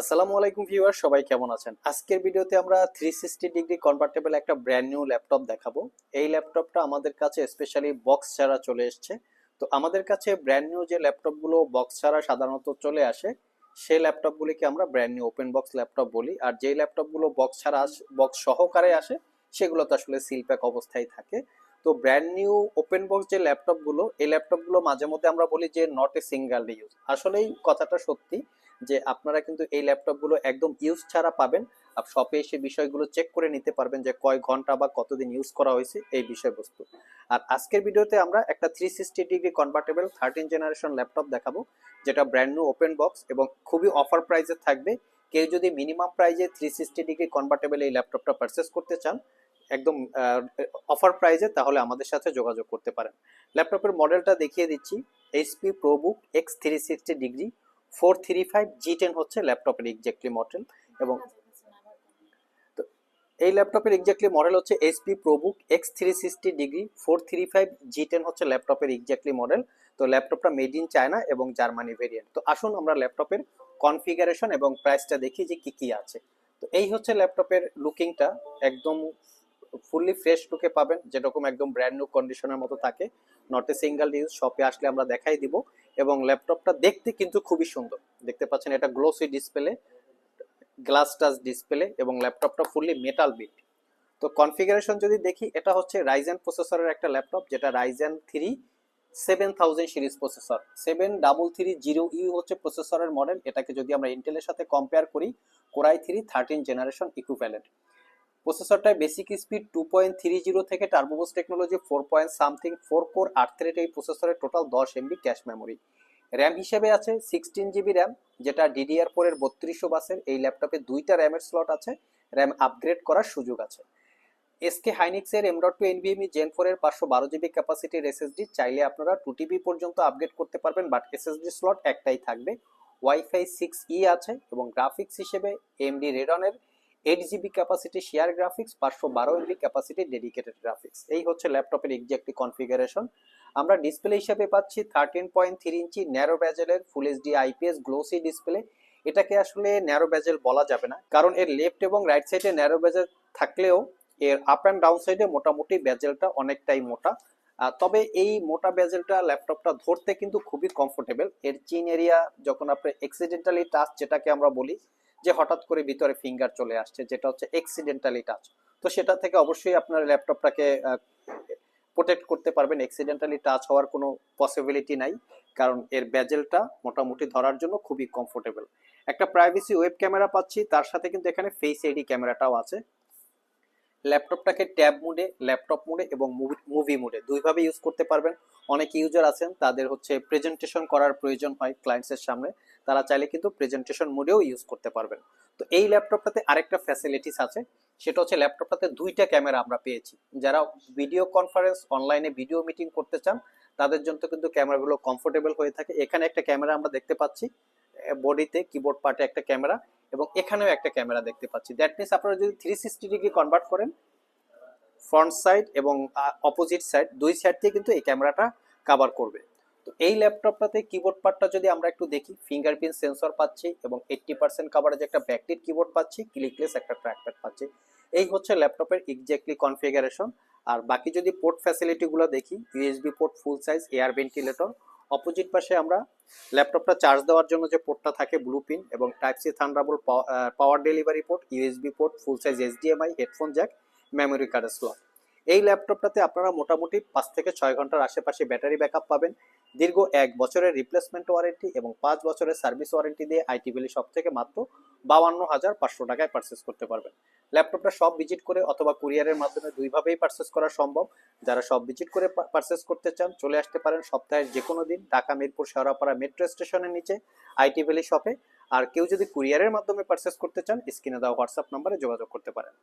আসসালামু আলাইকুম ভিউয়ার, সবাই কেমন আছেন? আজকের ভিডিওতে আমরা 360 ডিগ্রি কনভার্টেবল একটা ব্র্যান্ড নিউ ল্যাপটপ দেখাবো। এই ল্যাপটপটা আমাদের কাছে স্পেশালি বক্স ছাড়া চলে এসেছে। তো আমাদের কাছে ব্র্যান্ড নিউ যে ল্যাপটপগুলো বক্স ছাড়া সাধারণত চলে আসে, সেই ল্যাপটপগুলিকে আমরা brand new open box laptop বলি। আর যেই ল্যাপটপগুলো বক্স ছাড়া বক্স সহকারে আসে, সেগুলো তো আসলে সিল প্যাক অবস্থায় থাকে। তো ব্র্যান্ড নিউ ওপেন বক্স যে ল্যাপটপগুলো, এই ল্যাপটপগুলো মাঝে মধ্যে আমরা বলি যে নট এ সিঙ্গেল ইউজ। আসলেই কথাটা সত্যি যে আপনারা কিন্তু এই ল্যাপটপগুলো একদম ইউজ ছাড়া পাবেন। শপে এসে বিষয়গুলো চেক করে নিতে পারবেন যে কয় ঘন্টা বা কতদিন ইউজ করা হয়েছে এই বিষয়বস্তু। আর আজকের ভিডিওতে আমরা একটা 360 ডিগ্রি কনভার্টেবল 13 জেনারেশন ল্যাপটপ দেখাবো, যেটা ব্র্যান্ড নিউ ওপেন বক্স এবং খুবই অফার প্রাইসে থাকবে। কেউ যদি মিনিমাম প্রাইজে 360 ডিগ্রি কনভার্টেবল এই ল্যাপটপটা পারচেস করতে চান একদম অফার প্রাইজে, তাহলে আমাদের সাথে যোগাযোগ করতে পারেন। ল্যাপটপের মডেলটা দেখিয়ে দিচ্ছি। HP ProBook X360 degree 435 G10 হচ্ছে ল্যাপটপের এক্স্যাক্টলি মডেল। এবং তো এই ল্যাপটপের এক্স্যাক্টলি মডেল হচ্ছে HP ProBook X360 degree 435 G10 হচ্ছে ল্যাপটপের এক্স্যাক্টলি মডেল। তো ল্যাপটপটা মেড ইন চায়না এবং জার্মানি ভেরিয়েন্ট। তো আসুন আমরা ল্যাপটপের কনফিগারেশন এবং প্রাইসটা দেখি যে কি কি আছে। তো এই হচ্ছে ল্যাপটপের লুকিংটা, একদম ফুললি ফ্রেশ লুকে পাবেন, যেরকম একদম ব্র্যান্ড নিউ কন্ডিশনের মতো থাকে। নট এ সিঙ্গেল ইউজ, শপে আসলে আমরা দেখাই দিব। এবং ল্যাপটপটা দেখতে কিন্তু খুবই সুন্দর, দেখতে পাচ্ছেন এটা glossy display, glass touch display এবং ল্যাপটপটা ফুললি মেটাল বিল্ড। তো কনফিগারেশন যদি দেখি, এটা হচ্ছে রাইজেন প্রসেসরের একটা ল্যাপটপ, যেটা রাইজেন 7000 সিরিজ প্রসেসর। 7330U হচ্ছে প্রসেসরের মডেল। এটাকে যদি আমরা ইন্টেলের সাথে কম্পেয়ার করি, কোরাই 3 13 জেনারেশন ইকুইভ্যালেন্ট। প্রসেসরটার বেসিক স্পিড 2.30 থেকে turbo boost technology 4 point something, 4 core 8 thread এই প্রসেসরের total 10 MB cache memory. RAM হিসেবে আছে 16 GB র্যাম, যেটা DDR4 এর 3200 বাসের। এই ল্যাপটপে দুইটা র্যামের স্লট আছে, র্যাম আপগ্রেড করার সুযোগ আছে। এসকে হাইনিক্সের M.2 NVMe Gen 4 এর 512 GB ক্যাপাসিটির SSD, চাইলে আপনারা 2 TB পর্যন্ত আপগ্রেড করতে পারবেন, বাট SSD স্লট একটাই থাকবে। ওয়াইফাই 6E আছে এবং গ্রাফিক্স হিসেবে AMD Radeon এর 8 GB capacity share graphics, 512 MB capacity dedicated graphics. এই হচ্ছে ল্যাপটপের এক্স্যাক্টলি কনফিগারেশন। আমরা ডিসপ্লে হিসেবে পাচ্ছি 13.3 ইঞ্চি ন্যারো ব্যাজেলের full HD IPS glossy display. এটাকে আসলে ন্যারো ব্যাজেল বলা যাবে না, কারণ এর লেফট এবং রাইট সাইডে ন্যারো ব্যাজেল থাকলেও এর আপ অ্যান্ড ডাউন সাইডে মোটামুটি ব্যাজেলটা অনেকটাই মোটা। তবে এই মোটা ব্যাজেলটা ল্যাপটপটা ধরতে কিন্তু খুবই কমফোর্টেবল। এর চিন এরিয়া যখন আপনি এক্সিডেন্টালি টাচ, যেটাকে আমরা বলি যে হঠাৎ করে ভিতরে ফিঙ্গার চলে আসছে, যেটা হচ্ছে এক্সিডেন্টালি টাচ, তো সেটা থেকে অবশ্যই আপনার ল্যাপটপটাকে প্রোটেক্ট করতে পারবেন। এক্সিডেন্টালি টাচ হওয়ার কোনো পসিবিলিটি নাই, কারণ এর ব্যাজেলটা মোটামুটি ধরার জন্য খুবই কমফোর্টেবল। একটা প্রাইভেসি ওয়েব ক্যামেরা পাচ্ছি, তার সাথে কিন্তু এখানে ফেস আইডি ক্যামেরাটাও আছে। ল্যাপটপটাকে ট্যাব মোডে, ল্যাপটপ মোডে এবং মুভি মোডে দুইভাবে ইউজ করতে পারবেন। অনেক ইউজার আছেন তাদের হচ্ছে প্রেজেন্টেশন করার প্রয়োজন হয় ক্লায়েন্টসের সামনে, তারা চাইলে কিন্তু প্রেজেন্টেশন মোডেও ইউজ করতে পারবেন। তো এই ল্যাপটপটাতে আরেকটা ফ্যাসিলিটিস আছে, সেটা হচ্ছে ল্যাপটপটাতে দুইটা ক্যামেরা আমরা পেয়েছি। যারা ভিডিও কনফারেন্স অনলাইনে ভিডিও মিটিং করতে চান, তাদের জন্য কিন্তু ক্যামেরাগুলো কমফোর্টেবল হয়ে থাকে। এখানে একটা ক্যামেরা আমরা দেখতে পাচ্ছি, বডিতে কিবোর্ড পার্টে একটা ক্যামেরা, এবং এখানেও একটা ক্যামেরা দেখতে পাচ্ছি। দ্যাট মিনস আপনারা যদি 360 ডিগ্রি কনভার্ট করেন, ফ্রন্ট সাইড এবং অপোজিট সাইড দুই সাইড থেকে কিন্তু এই ক্যামেরাটা কভার করবে। তো এই ল্যাপটপটাতে কিবোর্ড পার্টটা যদি আমরা একটু দেখি, ফিঙ্গারপ্রিন্ট সেন্সর পাচ্ছি এবং 80% কভারেজ একটা ব্যাকলিট কিবোর্ড পাচ্ছি, ক্লিকলেস একটা ট্র্যাকপ্যাড পাচ্ছি। এই হচ্ছে ল্যাপটপের এক্স্যাক্টলি কনফিগারেশন। আর বাকি যদি পোর্ট ফ্যাসিলিটিগুলো দেখি, USB port full size, air ventilator. Opposite পাশে আমরা ল্যাপটপটা চার্জ দেওয়ার জন্য যে পোর্টটা থাকে ব্লু পিন, এবং type C thunderbolt power delivery port, USB port, full size HDMI, headphone jack, memory কার্ডের স্লট। এই ল্যাপটপটাতে আপনারা মোটামুটি 5 থেকে 6 ঘন্টার আশেপাশে ব্যাটারি ব্যাকআপ পাবেন। দীর্ঘ 1 বছরের রিপ্লেসমেন্ট ওয়ারেন্টি এবং 5 বছরের সার্ভিস ওয়ারেন্টি দিয়ে আইটি ভ্যালি শপ থেকে মাত্র 52,500 টাকায় পারচেস করতে পারবেন। ল্যাপটপটা সব ভিজিট করে অথবা কুরিয়ারের মাধ্যমে দুইভাবেই পারচেস করা সম্ভব। যারা সব ভিজিট করে পারচেস করতে চান, চলে আসতে পারেন সপ্তাহের যে কোনো দিন ঢাকা মিরপুর শেওড়াপাড়া মেট্রো স্টেশনের নিচে আইটি ভ্যালি শপে। আর কেউ যদি কুরিয়ারের মাধ্যমে পারচেস করতে চান, স্ক্রিনে দেওয়া হোয়াটসঅ্যাপ নম্বরে যোগাযোগ করতে পারেন।